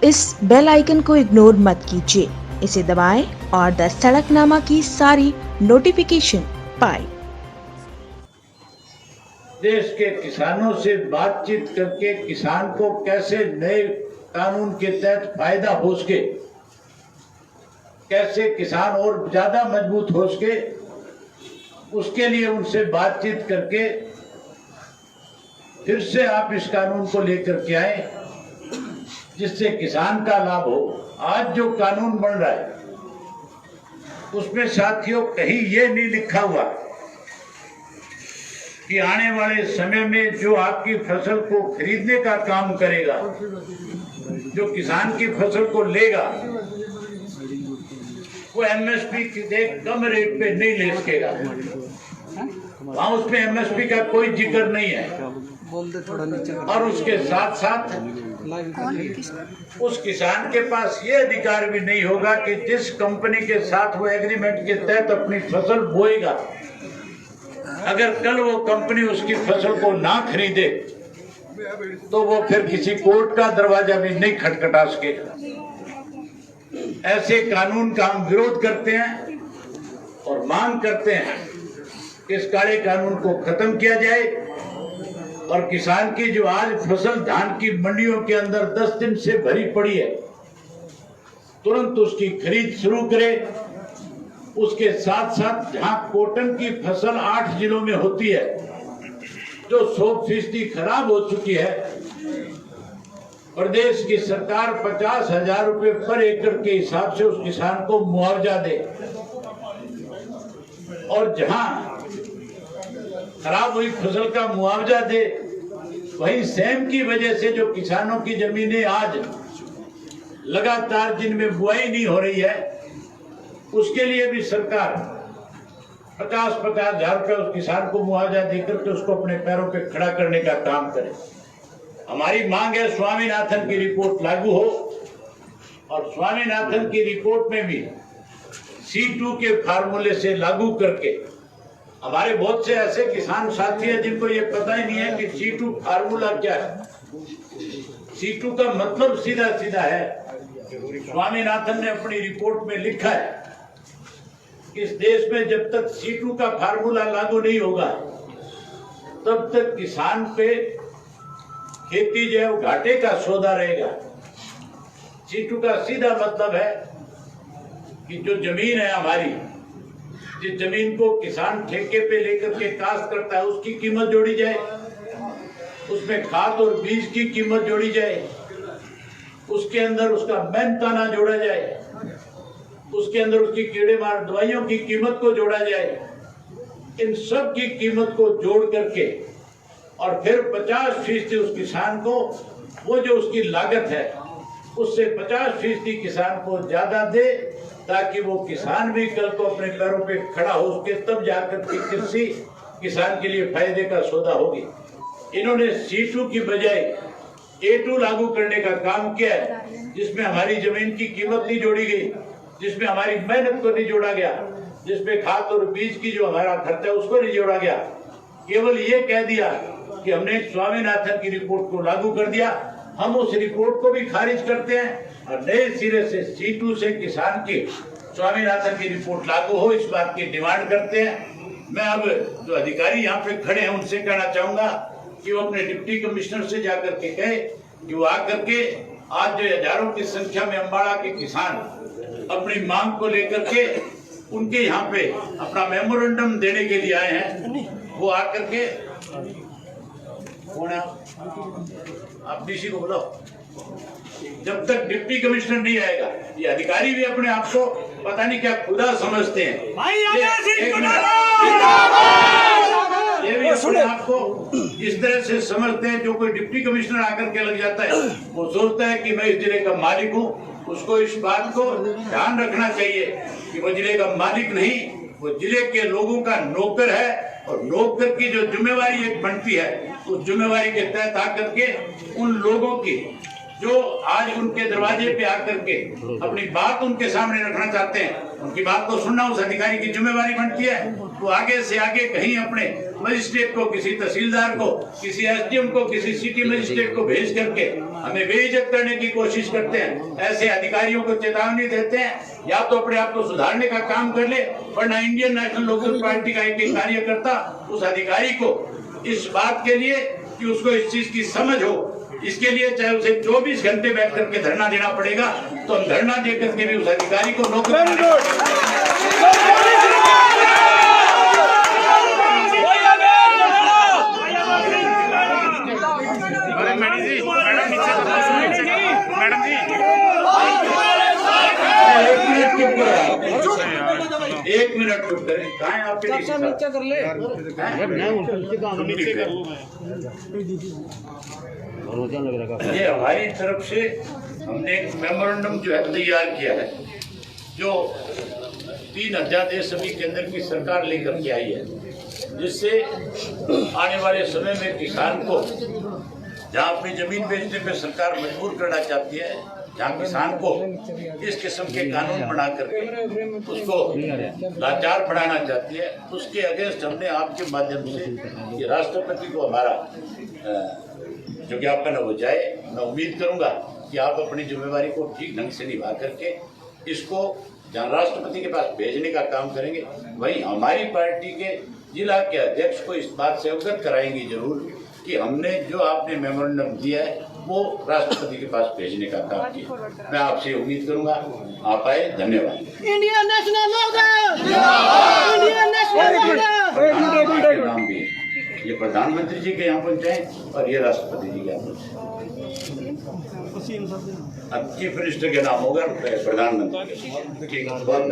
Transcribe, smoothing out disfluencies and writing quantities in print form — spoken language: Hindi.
इस बेल आइकन को इग्नोर मत कीजिए, इसे दबाएं और द सड़कनामा की सारी नोटिफिकेशन पाएं। देश के किसानों से बातचीत करके किसान को कैसे नए कानून के तहत फायदा हो सके, कैसे किसान और ज्यादा मजबूत हो सके, उसके लिए उनसे बातचीत करके फिर से आप इस कानून को लेकर के आए जिससे किसान का लाभ हो। आज जो कानून बन रहा है उसमें साथियों कहीं ये नहीं लिखा हुआ कि आने वाले समय में जो आपकी फसल को खरीदने का काम करेगा, जो किसान की फसल को लेगा, वो एमएसपी से कम रेट पे नहीं ले सकेगा। वहां उसमें एमएसपी का कोई जिक्र नहीं है। और उसके साथ साथ उस किसान के पास ये अधिकार भी नहीं होगा कि जिस कंपनी के साथ वो एग्रीमेंट के तहत अपनी फसल बोएगा, अगर कल वो कंपनी उसकी फसल को ना खरीदे तो वो फिर किसी कोर्ट का दरवाजा भी नहीं खटखटा सकेगा। ऐसे कानून का हम विरोध करते हैं और मांग करते हैं कि इस काले कानून को खत्म किया जाए और किसान की जो आज फसल धान की मंडियों के अंदर 10 दिन से भरी पड़ी है, तुरंत उसकी खरीद शुरू करे। उसके साथ साथ जहां कॉटन की फसल 8 जिलों में होती है जो 100% खराब हो चुकी है, प्रदेश की सरकार 50,000 रुपए पर एकड़ के हिसाब से उस किसान को मुआवजा दे। और जहां खराब हुई फसल का मुआवजा दे, वहीं सेम की वजह से जो किसानों की जमीनें आज लगातार जिनमें बुआई नहीं हो रही है, उसके लिए भी सरकार 50,000 रुपए उस किसान को मुआवजा देकर के उसको अपने पैरों पे खड़ा करने का काम करे। हमारी मांग है स्वामीनाथन की रिपोर्ट लागू हो और स्वामीनाथन की रिपोर्ट में भी C2 के फार्मूले से लागू करके, हमारे बहुत से ऐसे किसान साथी हैं जिनको ये पता ही नहीं है कि C2 फार्मूला क्या है। C2 का मतलब सीधा सीधा है, स्वामीनाथन ने अपनी रिपोर्ट में लिखा है, इस देश में जब तक C2 का फार्मूला लागू नहीं होगा तब तक किसान पे खेती जो है वो घाटे का सौदा रहेगा। C2 का सीधा मतलब है कि जो जमीन है हमारी, जिस जमीन को किसान ठेके पे लेकर के काश्त करता है, उसकी कीमत जोड़ी जाए, उसमें खाद और बीज की कीमत जोड़ी जाए, उसके अंदर उसका मेहनताना जोड़ा जाए, उसके अंदर उसकी कीड़े मार दवाइयों की कीमत को जोड़ा जाए। इन सब की कीमत को जोड़ करके और फिर 50% उस किसान को, वो जो उसकी लागत है उससे 50% किसान को ज्यादा दे, ताकि वो किसान भी कल को अपने पैरों पे खड़ा हो सके, तब जाकर के कृषि किसान के लिए फायदे का सौदा होगी। इन्होंने C2 की बजाय A2 लागू करने का काम किया है, जिसमें हमारी जमीन की कीमत नहीं जोड़ी गई, जिसमें हमारी मेहनत को नहीं जोड़ा गया, जिसमें खाद और बीज की जो हमारा खर्चा है उसको नहीं जोड़ा गया। केवल ये कह दिया कि हमने स्वामीनाथन की रिपोर्ट को लागू कर दिया। हम उस रिपोर्ट को भी खारिज करते हैं और नए सिरे से C2 से किसान की स्वामीनाथन की रिपोर्ट लागू हो, इस बात की डिमांड करते हैं। मैं अब जो अधिकारी यहाँ पे खड़े हैं उनसे कहना चाहूंगा कि वो अपने डिप्टी कमिश्नर से जाकर के कहे कि वो आकर के आज जो हजारों की संख्या में अम्बाड़ा के किसान अपनी मांग को लेकर के उनके यहाँ पे अपना मेमोरेंडम देने के लिए आए हैं, वो आकर के, कौन है आप डीसी को बुलाओ। जब तक डिप्टी कमिश्नर नहीं आएगा, ये अधिकारी भी अपने आप को पता नहीं क्या खुदा समझते हैं, ये भी अपने आप को इस तरह से समझते हैं। जो कोई डिप्टी कमिश्नर आकर के लग जाता है, वो सोचता है कि मैं इस जिले का मालिक हूँ। उसको इस बात को ध्यान रखना चाहिए कि वो जिले का मालिक नहीं, वो जिले के लोगों का नौकर है। और नौकर की जो जिम्मेवारी एक बनती है, उस जिम्मेवारी के तहत आकर के उन लोगों की जो आज उनके दरवाजे पे आकर के अपनी बात उनके सामने रखना चाहते हैं, उनकी बात को सुनना उस अधिकारी की जिम्मेवारी बनती है। वो आगे से आगे कहीं अपने मजिस्ट्रेट को, किसी तहसीलदार को, किसी एसडीएम को, किसी सिटी मजिस्ट्रेट को भेज करके हमें बेइज्जत करने की कोशिश करते हैं। ऐसे अधिकारियों को चेतावनी देते हैं या तो अपने आप को सुधारने का काम कर ले, वरना इंडियन नेशनल लोकदल पार्टी का एक कार्यकर्ता उस अधिकारी को इस बात के लिए कि उसको इस चीज की समझ हो, इसके लिए चाहे उसे 24 घंटे बैठ करके धरना देना पड़ेगा, तो हम धरना देकर के भी उस अधिकारी को नौकरी। एक मिनट चुप करें, कहाँ है आपके नीचे कर ले। ये हमारी तरफ से हमने एक मेमोरेंडम जो है तैयार किया है, जो 3000 देश सभी केंद्र की सरकार लेकर के आई है, जिससे आने वाले समय में किसान को जहाँ अपनी जमीन बेचने पे सरकार मजबूर करना चाहती है, जहाँ किसान को इस किस्म के कानून बना करके उसको लाचार बढ़ाना चाहती है, उसके अगेंस्ट हमने आपके माध्यम से ये राष्ट्रपति को हमारा जो ज्ञापन है वो जाए। मैं उम्मीद करूंगा कि आप अपनी जिम्मेवारी को ठीक ढंग से निभा करके इसको जहाँ राष्ट्रपति के पास भेजने का काम करेंगे, वहीं हमारी पार्टी के जिला के अध्यक्ष को इस बात से अवगत कराएंगे जरूर कि हमने जो आपने मेमोरेंडम दिया है वो राष्ट्रपति के पास भेजने का काम किया। मैं आपसे उम्मीद करूंगा आप आए। धन्यवाद। Indian National Lokdal, Indian National Lokdal. नाम भी ये प्रधानमंत्री जी के यहाँ पहुँचे और ये राष्ट्रपति जी के यहाँ पहुँचे। अब चीफ मिनिस्टर के नाम होगा प्रधानमंत्री। ठीक, बहुत